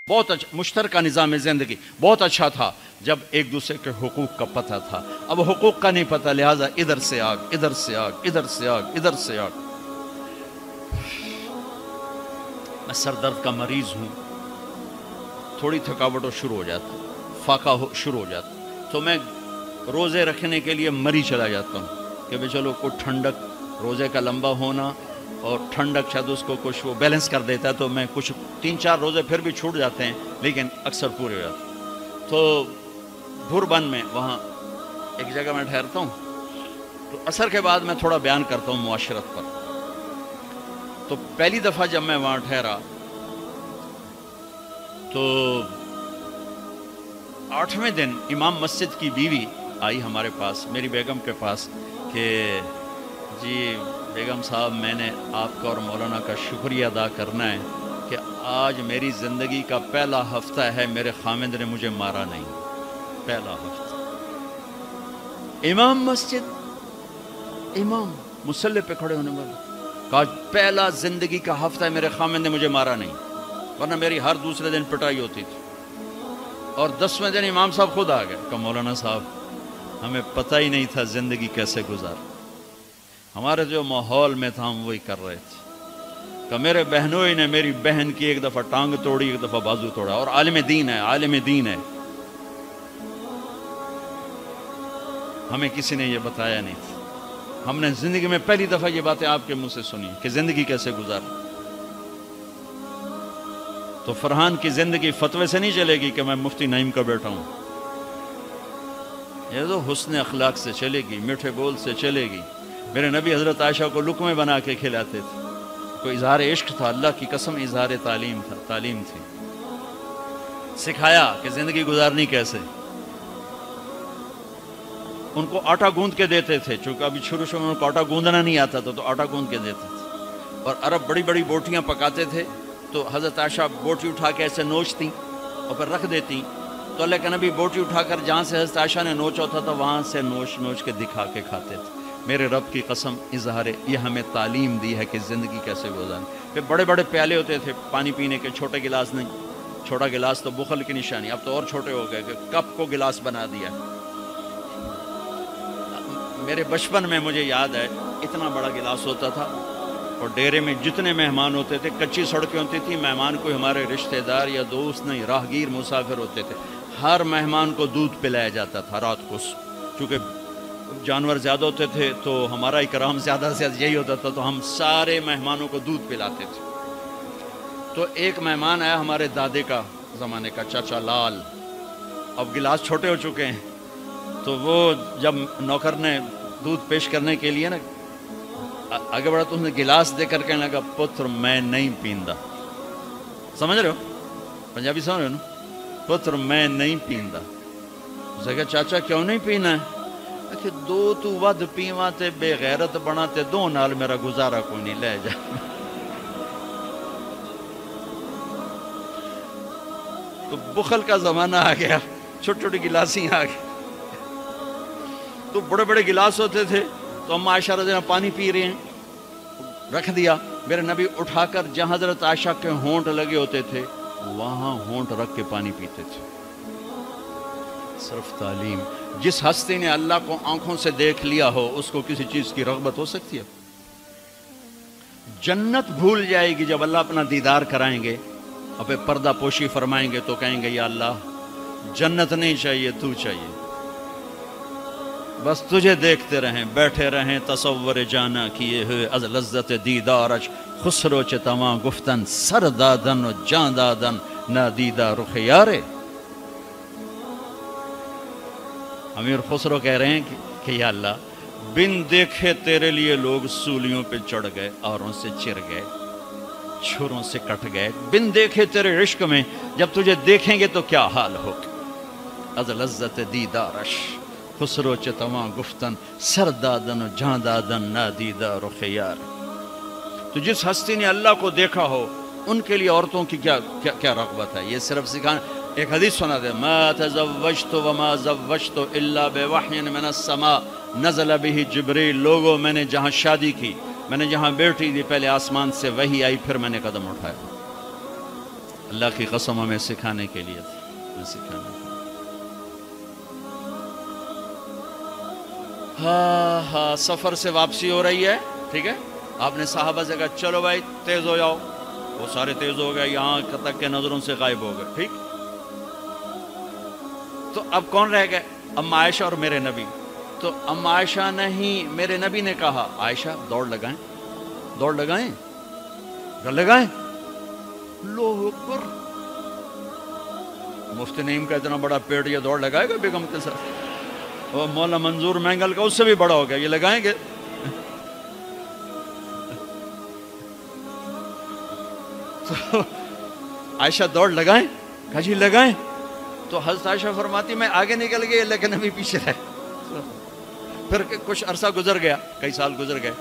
بہت اچھا مشترکہ نظام زندگی بہت اچھا تھا جب ایک دوسرے کے حقوق کا پتہ تھا. اب حقوق کا نہیں پتہ، لہٰذا ادھر سے آگ، ادھر سے آگ، ادھر سے آگ، ادھر سے آگ. میں سر درد کا مریض ہوں، تھوڑی تھکاوٹ شروع ہو جاتا، فاقہ شروع ہو جاتا، تو میں روزے رکھنے کے لیے مری چلا جاتا ہوں کہ بھئی چلو کوئی ٹھنڈک، روزے کا لمبا ہونا اور ٹھنڈک شاید اس کو کچھ وہ بیلنس کر دیتا ہے، تو میں کچھ 3-4 روزے پھر بھی چھوٹ جاتے ہیں لیکن اکثر پورے ہو جاتے ہیں. تو بھوربن میں وہاں ایک جگہ میں ٹھہرتا ہوں، تو عصر کے بعد میں تھوڑا بیان کرتا ہوں معاشرت پر. تو پہلی دفعہ جب میں وہاں ٹھہرا تو 8ویں دن امام مسجد کی بیوی آئی ہمارے پاس، میری بیگم کے پاس، کہ جی بیگم صاحب میں نے آپ کا اور مولانا کا شکریہ ادا کرنا ہے کہ آج میری زندگی کا پہلا ہفتہ ہے میرے خامند نے مجھے مارا نہیں. پہلا ہفتہ امام مسجد، امام مصلی پہ کھڑے ہونے والا، کہا پہلا زندگی کا ہفتہ ہے میرے خامند نے مجھے مارا نہیں، ورنہ میری ہر دوسرے دن پٹائی ہوتی تھی. اور 10ویں دن امام صاحب خود آ گئے کہ مولانا صاحب ہمیں پتہ ہی نہیں تھا زندگی کیسے گزار، ہمارے جو ماحول میں تھا ہم وہی کر رہے تھے. کہ میرے بہنوئی نے میری بہن کی ایک دفعہ ٹانگ توڑی، ایک دفعہ بازو توڑا، اور عالم دین ہے، عالم دین ہے. ہمیں کسی نے یہ بتایا نہیں تھا، ہم نے زندگی میں پہلی دفعہ یہ باتیں آپ کے منہ سے سنی کہ زندگی کیسے گزار. تو فرحان کی زندگی فتوے سے نہیں چلے گی کہ میں مفتی نعیم کا بیٹا ہوں، یہ تو حسن اخلاق سے چلے گی، میٹھے بول سے چلے گی. میرے نبی حضرت عائشہ کو لقمے بنا کے کھلاتے تھے، کوئی اظہار عشق تھا، اللہ کی قسم اظہار تعلیم تھا، تعلیم تھی. سکھایا کہ زندگی گزارنی کیسے. ان کو آٹا گوندھ کے دیتے تھے، چونکہ ابھی شروع میں ان کو آٹا گوندنا نہیں آتا تھا تو آٹا گوندھ کے دیتے تھے. اور عرب بڑی بڑی بوٹیاں پکاتے تھے تو حضرت عائشہ بوٹی اٹھا کے ایسے نوچتیں اور پھر رکھ دیتی، تو اللہ کے نبی بوٹی اٹھا کر جہاں سے حضرت عائشہ نے نوچا ہوتا تھا وہاں سے نوچ نوچ کے دکھا کے کھاتے تھے. میرے رب کی قسم اظہار یہ ہمیں تعلیم دی ہے کہ زندگی کیسے گزاریں. پھر بڑے بڑے پیالے ہوتے تھے پانی پینے کے، چھوٹے گلاس نہیں، چھوٹا گلاس تو بخل کی نشانی، اب تو اور چھوٹے ہو گئے کہ کپ کو گلاس بنا دیا. میرے بچپن میں مجھے یاد ہے اتنا بڑا گلاس ہوتا تھا، اور ڈیرے میں جتنے مہمان ہوتے تھے، کچی سڑکیں ہوتی تھی، مہمان کوئی ہمارے رشتہ دار یا دوست نہیں، راہگیر مسافر ہوتے تھے، ہر مہمان کو دودھ پلایا جاتا تھا رات کو. چونکہ جانور زیادہ ہوتے تھے تو ہمارا اکرام زیادہ سے زیادہ یہی ہوتا تھا، تو ہم سارے مہمانوں کو دودھ پلاتے تھے. تو ایک مہمان آیا ہمارے دادے کا زمانے کا، چاچا لال، اب گلاس چھوٹے ہو چکے ہیں، تو وہ جب نوکر نے دودھ پیش کرنے کے لیے نا آگے بڑھا تو اس نے گلاس دے کر کہنے لگا پتر میں نہیں پیندا. سمجھ رہے ہو پنجابی سمجھ رہے ہو نا، پتر میں نہیں پیندا. اس نے کہا چاچا کیوں نہیں پینا ہے؟ کہ دو تو ود پیواں تے بے غیرت بنا تے دو نال میرا گزارا کوئی نہیں، لے جا. تو بخل کا زمانہ آ گیا، چھوٹی چھوٹی گلاسیں آ گئی. تو بڑے بڑے گلاس ہوتے تھے تو ہم عائشہ رضی اللہ عنہا پانی پی رہے ہیں، رکھ دیا. میرے نبی اٹھا کر جہاں حضرت عائشہ کے ہونٹ لگے ہوتے تھے وہاں ہونٹ رکھ کے پانی پیتے تھے. صرف تعلیم. جس ہستی نے اللہ کو آنکھوں سے دیکھ لیا ہو اس کو کسی چیز کی رغبت ہو سکتی ہے؟ جنت بھول جائے گی جب اللہ اپنا دیدار کرائیں گے، اور پھر پردہ پوشی فرمائیں گے تو کہیں گے یا اللہ جنت نہیں چاہیے، تو چاہیے، بس تجھے دیکھتے رہیں، بیٹھے رہیں تصور جانا کیے ہوئے از لذت دیدارش، خسرو چتواں گفتن سر دادن و جان دادن نادیدہ رخ یارے. امیر خسرو کہہ رہے ہیں کہ یا اللہ بن دیکھے تیرے لیے لوگ سولیوں پہ چڑھ گئے، اوروں سے چر گئے، چھروں سے کٹ گئے. بن دیکھے تیرے عشق میں جب تجھے دیکھیں گے تو کیا حال ہوگا. از لذت دیدارش خسرو چتواں گفتن سر دادن و جان دادن نادیدہ رخ یار. تو جس ہستی نے اللہ کو دیکھا ہو ان کے لیے عورتوں کی کیا رغبت ہے. یہ صرف سکھانا. ایک حدیث سنا دے، ما تزوجت وما زوجت الا بوحی من السماء نزل به جبریل. لوگوں میں نے جہاں شادی کی، میں نے جہاں بیٹی دی، پہلے آسمان سے وحی آئی، پھر میں نے قدم اٹھایا. اللہ کی قسم ہمیں سکھانے کے لیے تھی، ہمیں سکھانے کے لیے۔ ہاں سفر سے واپسی ہو رہی ہے، ٹھیک ہے، آپ نے صحابہ سے کہا چلو بھائی تیز ہو جاؤ، وہ سارے تیز ہو گئے، یہاں تک کہ نظروں سے غائب ہو گئے، ٹھیک۔ تو اب کون رہ گئے؟ ام عائشہ اور میرے نبی۔ تو ام عائشہ نہیں، میرے نبی نے کہا عائشہ دوڑ لگائیں، دوڑ لگائیں، لگائیں۔ اللہ اکبر، مفتی نعیم کا اتنا بڑا پیٹ، یہ دوڑ لگائے گا بیگم کے ساتھ؟ اور مولا منظور مینگل کا اس سے بھی بڑا ہو گیا، یہ لگائیں گے؟ تو عائشہ دوڑ لگائیں، کہا جی لگائیں۔ تو حضرت عائشہ فرماتی میں آگے نکل گئی لیکن ابھی پیچھے رہے۔ پھر کچھ عرصہ گزر گیا، کئی سال گزر گئے،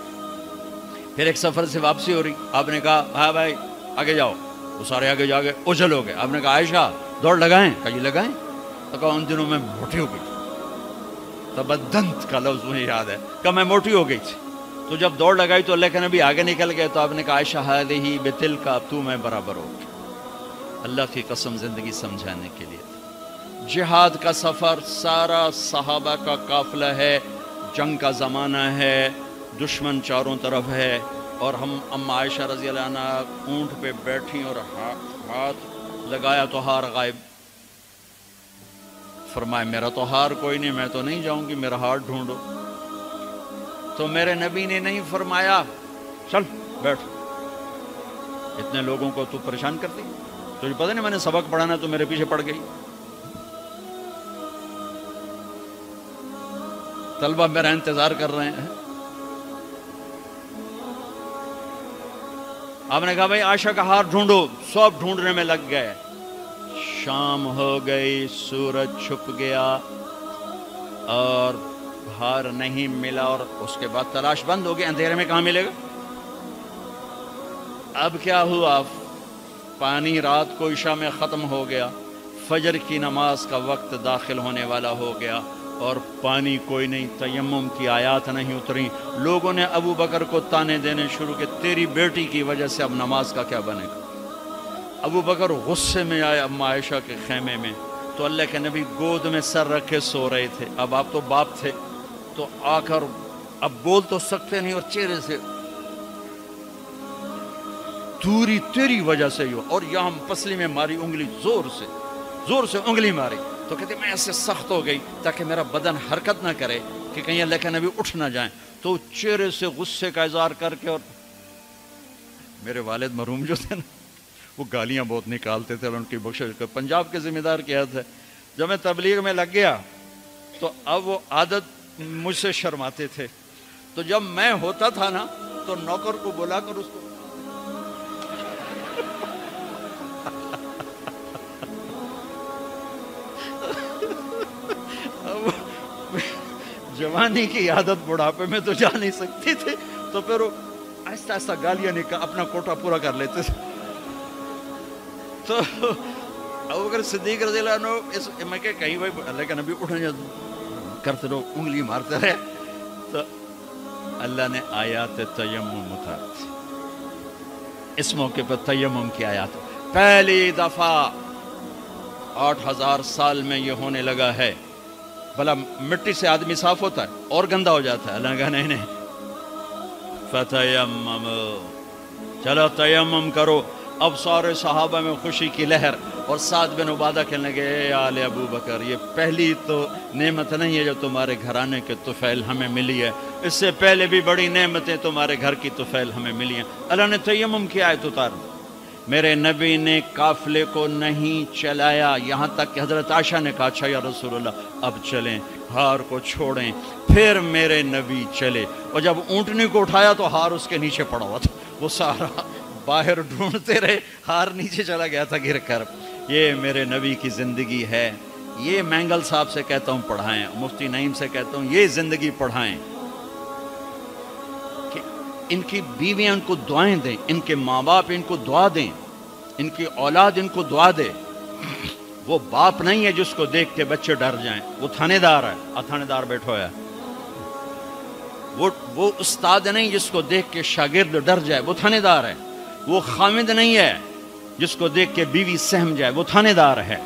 پھر ایک سفر سے واپسی ہو رہی، آپ نے کہا ہاں بھائی آگے جاؤ، وہ سارے آگے جا گئے، اجل ہو گئے۔ آپ نے کہا عائشہ دوڑ لگائیں، کہا جی لگائیں۔ تو کہا ان دنوں میں موٹی ہو گئی تھی، تبدنت کا لفظ مجھے یاد ہے، کہ میں موٹی ہو گئی تھی۔ تو جب دوڑ لگائی تو اللہ کے نبی آگے نکل گئے، تو آپ نے کہا عائشہ ہذہ بتلک، اب تو میں برابر ہو گئی۔ اللہ کی قسم زندگی سمجھانے کے لیے۔ جہاد کا سفر سارا صحابہ کا قافلہ ہے، جنگ کا زمانہ ہے، دشمن چاروں طرف ہے، اور ہم ام عائشہ رضی اللہ عنہ اونٹ پہ بیٹھی اور ہاتھ لگایا تو ہار غائب۔ فرمائے میرا تو ہار کوئی نہیں، میں تو نہیں جاؤں گی، میرا ہار ڈھونڈو۔ تو میرے نبی نے نہیں فرمایا چل بیٹھ، اتنے لوگوں کو تو پریشان کرتی، تجھے پتہ نہیں میں نے سبق پڑھانا تو میرے پیچھے پڑ گئی۔ طلبہ میرا انتظار کر رہے ہیں۔ آپ نے کہا بھائی عائشہ کا ہار ڈھونڈو، سب ڈھونڈنے میں لگ گئے۔ شام ہو گئی، سورج چھپ گیا اور ہار نہیں ملا، اور اس کے بعد تلاش بند ہو گئی، اندھیرے میں کہاں ملے گا؟ اب کیا ہوا؟ پانی رات کو عشاء میں ختم ہو گیا، فجر کی نماز کا وقت داخل ہونے والا ہو گیا، اور پانی کوئی نہیں، تیمم کی آیات نہیں اتری۔ لوگوں نے ابو بکر کو تانے دینے شروع کہ تیری بیٹی کی وجہ سے اب نماز کا کیا بنے گا؟ ابو بکر غصے میں آئے ام عائشہ کے خیمے میں، تو اللہ کے نبی گود میں سر رکھے سو رہے تھے۔ اب آپ تو باپ تھے، تو آ کر اب بول تو سکتے نہیں، اور چہرے سے دوری تیری وجہ سے ہی ہو، اور یہاں پسلی میں ماری انگلی، زور سے انگلی ماری۔ تو کہتے میں ایسے سخت ہو گئی تاکہ میرا بدن حرکت نہ کرے کہ کہیں اللہ کے نبی اٹھ نہ جائیں۔ تو چہرے سے غصے کا اظہار کر کے، اور میرے والد مرحوم جو تھے نا، وہ گالیاں بہت نکالتے تھے، اور ان کی بخشش کر پنجاب کے ذمہ دار کیا تھے۔ جب میں تبلیغ میں لگ گیا تو اب وہ عادت مجھ سے شرماتے تھے، تو جب میں ہوتا تھا نا تو نوکر کو بلا کر اس کو جوانی کی عادت بڑھاپے میں تو جا نہیں سکتی تھی، تو پھر وہ آہستہ آہستہ گالیاں نکال اپنا کوٹا پورا کر لیتے تھے۔ تو ابو بکر صدیق رضی اللہ عنہ میں کہ کہیں بھائی اللہ کا نبی اٹھ جائے کرتے رہو، انگلی مارتے رہے۔ تو اللہ نے آیات تیمم اتاری، اس موقع پر تیمم کی آیات پہلی دفعہ 8000 سال میں یہ ہونے لگا ہے۔ بھلا مٹی سے آدمی صاف ہوتا ہے اور گندا ہو جاتا ہے؟ اللہ نے کہا نہیں، فتیمم، چلو تیمم کرو۔ اب سارے صحابہ میں خوشی کی لہر، اور سعد بن عبادہ کہنے لگے اے آل ابو بکر، یہ پہلی تو نعمت نہیں ہے جو تمہارے گھرانے کے طفیل ہمیں ملی ہے، اس سے پہلے بھی بڑی نعمتیں تمہارے گھر کی طفیل ہمیں ملی ہیں۔ اللہ نے تیمم کی آیت اتار دی۔ میرے نبی نے قافلے کو نہیں چلایا، یہاں تک کہ حضرت عائشہ نے کہا اچھا یا رسول اللہ اب چلیں، ہار کو چھوڑیں۔ پھر میرے نبی چلے، اور جب اونٹنی کو اٹھایا تو ہار اس کے نیچے پڑا ہوا تھا، وہ سارا باہر ڈھونڈتے رہے، ہار نیچے چلا گیا تھا گر کر۔ یہ میرے نبی کی زندگی ہے، یہ مینگل صاحب سے کہتا ہوں پڑھائیں، مفتی نعیم سے کہتا ہوں یہ زندگی پڑھائیں، کہ ان کی بیویاں ان کو دعائیں دیں، ان کے ماں باپ ان کو دعا دیں، ان کی اولاد ان کو دعا دے۔ وہ باپ نہیں ہے جس کو دیکھ کے بچے ڈر جائیں، وہ تھانے دار ہے، تھانے دار بیٹھو ہے۔ وہ استاد نہیں جس کو دیکھ کے شاگرد ڈر جائے، وہ تھانے دار ہے۔ وہ خامد نہیں ہے جس کو دیکھ کے بیوی سہم جائے وہ تھانے دار ہے،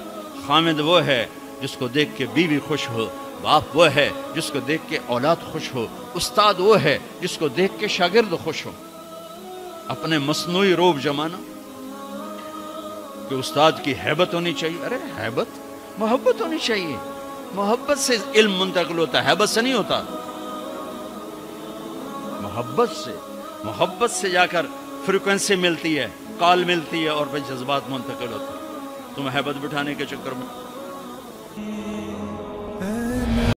خامد وہ ہے جس کو دیکھ کے بیوی خوش ہو، باپ وہ ہے جس کو دیکھ کے اولاد خوش ہو، استاد وہ ہے جس کو دیکھ کے شاگرد خوش ہو۔ اپنے مصنوعی روب جمانا کہ استاد کی ہیبت ہونی چاہیے، ارے ہیبت، محبت ہونی چاہیے، محبت سے علم منتقل ہوتا ہے، ہیبت سے نہیں ہوتا، محبت سے جا کر فریکوینسی ملتی ہے، کال ملتی ہے اور پھر جذبات منتقل ہوتے ہیں۔ تم ہیبت بٹھانے کے چکر میں